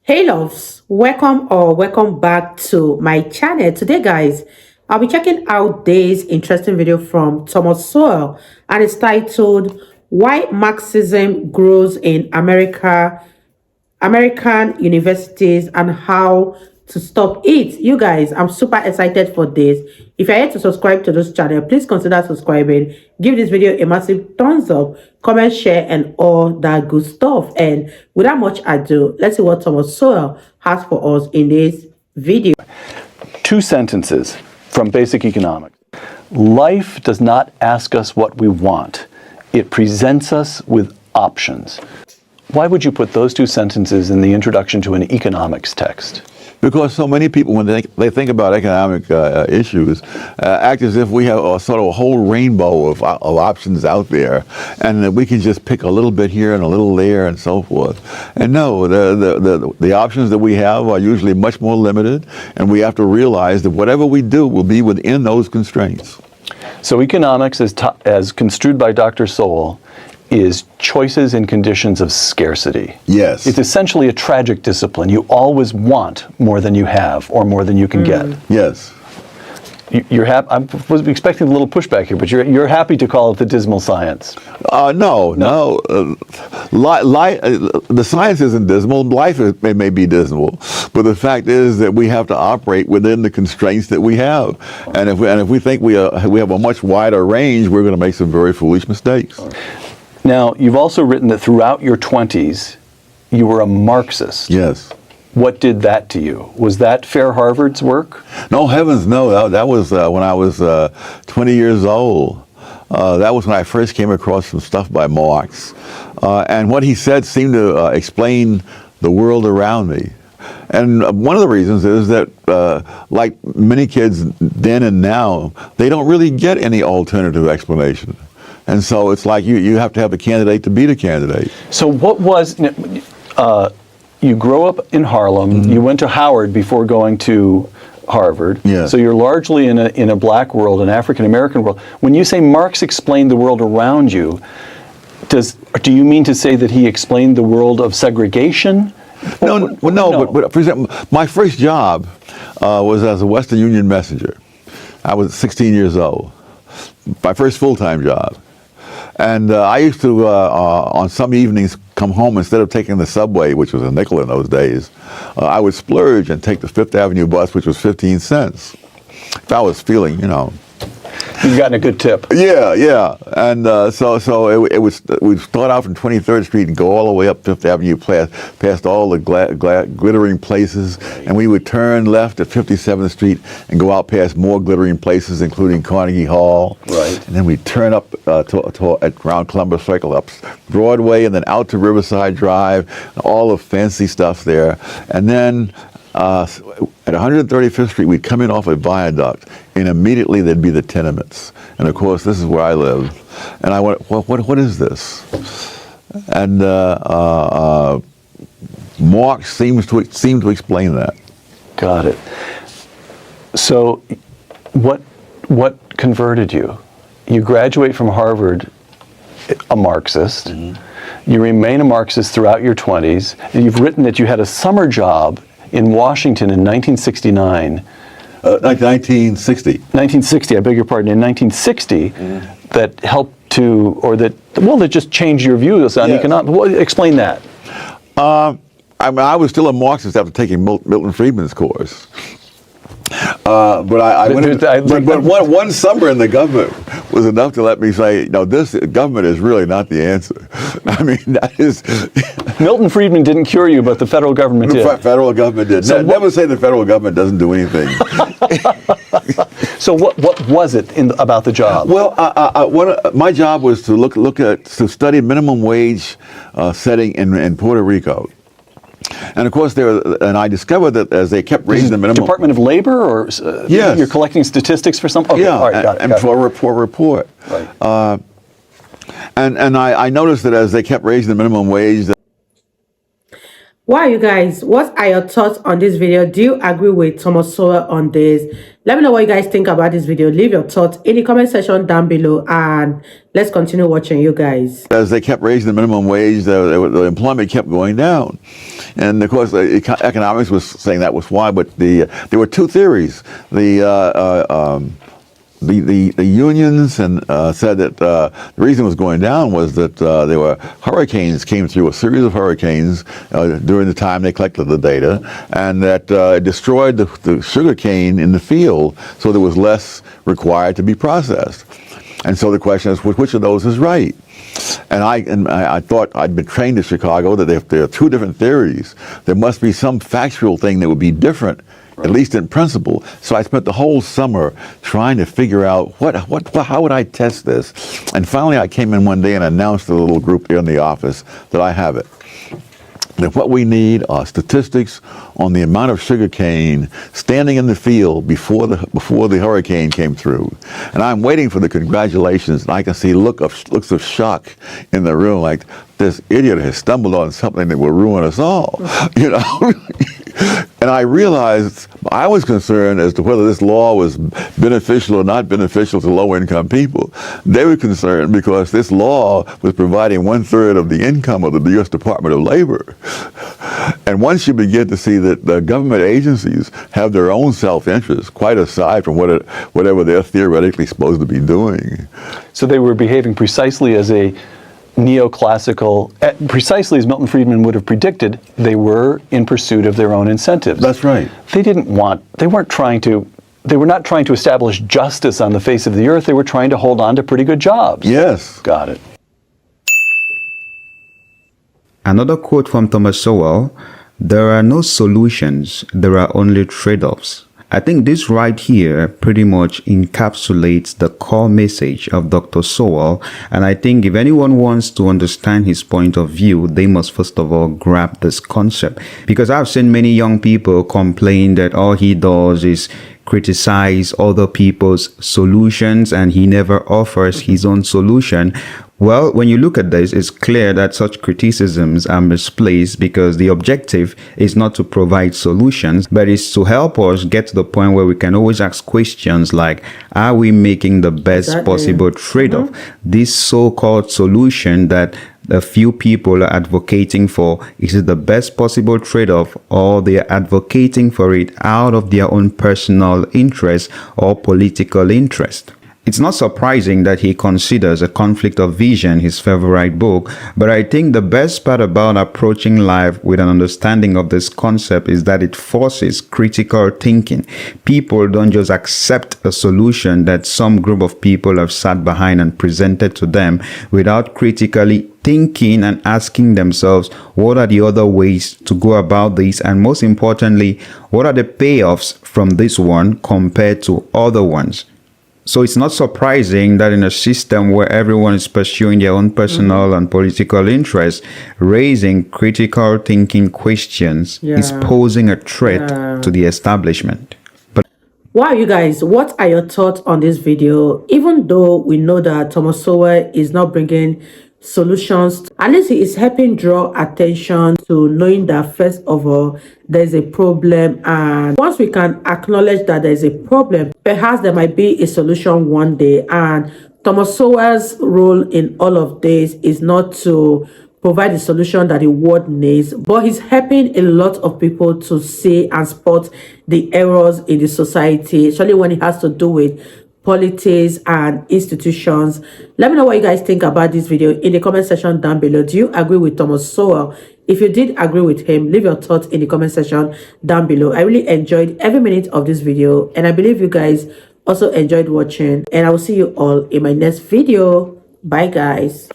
Hey loves, welcome back to my channel. Today guys, I'll be checking out this interesting video from Thomas Sowell, and it's titled Why Marxism Grows in American Universities and How to Stop It. You guys, I'm super excited for this. If you're yet to subscribe to this channel, please consider subscribing. Give this video a massive thumbs up, comment, share, and all that good stuff. And without much ado, let's see what Thomas Sowell has for us in this video. Two sentences from Basic Economics. Life does not ask us what we want. It presents us with options. Why would you put those two sentences in the introduction to an economics text? Because so many people, when they think about economic issues, act as if we have a sort of a whole rainbow of options out there, and that we can just pick a little bit here and a little there and so forth. And no, the options that we have are usually much more limited, and we have to realize that whatever we do will be within those constraints. So economics, as construed by Dr. Sowell, is choices in conditions of scarcity. Yes. It's essentially a tragic discipline. You always want more than you have or more than you can get. Yes. You're happy. I was expecting a little pushback here, but you're happy to call it the dismal science. No. The science isn't dismal. Life may be dismal, but the fact is that we have to operate within the constraints that we have. And if we think we have a much wider range, we're going to make some very foolish mistakes. Now, you've also written that throughout your 20s, you were a Marxist. Yes. What did that to you? Was that Fair Harvard's work? No, heavens no. That was when I was 20 years old. That was when I first came across some stuff by Marx. And what he said seemed to explain the world around me. And one of the reasons is that, like many kids then and now, they don't really get any alternative explanation. And so it's like you have to have a candidate to be the candidate. So what was, you grow up in Harlem, you went to Howard before going to Harvard. Yes. So you're largely in a black world, an African-American world. When you say Marx explained the world around you, do you mean to say that he explained the world of segregation? No. But for example, my first job was as a Western Union messenger. I was 16 years old. My first full-time job. And I used to, on some evenings, come home instead of taking the subway, which was a nickel in those days. I would splurge and take the Fifth Avenue bus, which was 15 cents. If I was feeling, You've gotten a good tip. Yeah. And we'd start out from 23rd Street and go all the way up Fifth Avenue, past all the glittering places, and we would turn left at 57th Street and go out past more glittering places, including Carnegie Hall. Right. And then we'd turn up around Columbus Circle, up Broadway, and then out to Riverside Drive, all the fancy stuff there. And then at 135th Street, we'd come in off a viaduct, and immediately there'd be the tenements. And of course, this is where I lived. And I went, well, what is this? And Marx seemed to explain that. Got it. So what converted you? You graduate from Harvard a Marxist. Mm-hmm. You remain a Marxist throughout your 20s. And you've written that you had a summer job in Washington in 1969. 1960. 1960, I beg your pardon. In 1960, that helped to, that just changed your views on economics. Explain that. I was still a Marxist after taking Milton Friedman's course. But one summer in the government was enough to let me say, no, this government is really not the answer. I mean, that is... Milton Friedman didn't cure you, but the federal government did. The federal government did. So never say the federal government doesn't do anything. So what was it about the job? Well, my job was to study minimum wage setting in Puerto Rico. And of course, I discovered that as they kept raising the minimum... Department of Labor, or yes. You're collecting statistics for something? Okay, yeah, all right, got it. For a report. Right. And I noticed that as they kept raising the minimum wage... Wow, you guys, what are your thoughts on this video? Do you agree with Thomas Sowell on this? Let me know what you guys think about this video. Leave your thoughts in the comment section down below, and let's continue watching, you guys. As they kept raising the minimum wage, the employment kept going down. And of course, economics was saying that was why, but there were two theories. The unions and said that the reason it was going down was that there were hurricanes came through, a series of hurricanes during the time they collected the data, and that it destroyed the sugar cane in the field, so there was less required to be processed. And so the question is, which of those is right? And I thought, I'd been trained in Chicago, that if there are two different theories, there must be some factual thing that would be different, at least in principle. So I spent the whole summer trying to figure out how would I test this? And finally I came in one day and announced to the little group here in the office that I have it. That what we need are statistics on the amount of sugar cane standing in the field before the hurricane came through. And I'm waiting for the congratulations, and I can see looks of shock in the room, like this idiot has stumbled on something that will ruin us all, you know. And I realized I was concerned as to whether this law was beneficial or not beneficial to low-income people. They were concerned because this law was providing 1/3 of the income of the U.S. Department of Labor. And once you begin to see that the government agencies have their own self-interest, quite aside from whatever they're theoretically supposed to be doing. So they were behaving precisely as a neoclassical, precisely as Milton Friedman would have predicted. They were in pursuit of their own incentives. That's right. They were not trying to establish justice on the face of the earth. They were trying to hold on to pretty good jobs. Yes. Got it. Another quote from Thomas Sowell: "There are no solutions, there are only trade-offs." I think this right here pretty much encapsulates the core message of Dr. Sowell, and I think if anyone wants to understand his point of view, they must first of all grab this concept. Because I've seen many young people complain that all he does is criticize other people's solutions and he never offers his own solution. Well, when you look at this, it's clear that such criticisms are misplaced, because the objective is not to provide solutions, but is to help us get to the point where we can always ask questions like, are we making the best possible trade-off? This so-called solution that a few people are advocating for, is it the best possible trade-off, or they are advocating for it out of their own personal interest or political interest? It's not surprising that he considers A Conflict of Vision his favorite book, but I think the best part about approaching life with an understanding of this concept is that it forces critical thinking. People don't just accept a solution that some group of people have sat behind and presented to them without critically thinking and asking themselves, what are the other ways to go about this, and most importantly, what are the payoffs from this one compared to other ones? So it's not surprising that in a system where everyone is pursuing their own personal and political interests, raising critical thinking questions is posing a threat to the establishment. Wow, you guys, what are your thoughts on this video? Even though we know that Thomas Sowell is not bringing solutions, at least he is helping draw attention to knowing that first of all there's a problem, and once we can acknowledge that there's a problem, perhaps there might be a solution one day. And Thomas Sowell's role in all of this is not to provide the solution that the world needs, but he's helping a lot of people to see and spot the errors in the society, especially when it has to do with politics and institutions. Let me know what you guys think about this video in the comment section down below. Do you agree with Thomas Sowell? If you did agree with him, leave your thoughts in the comment section down below. I really enjoyed every minute of this video, and I believe you guys also enjoyed watching, and I will see you all in my next video. Bye guys.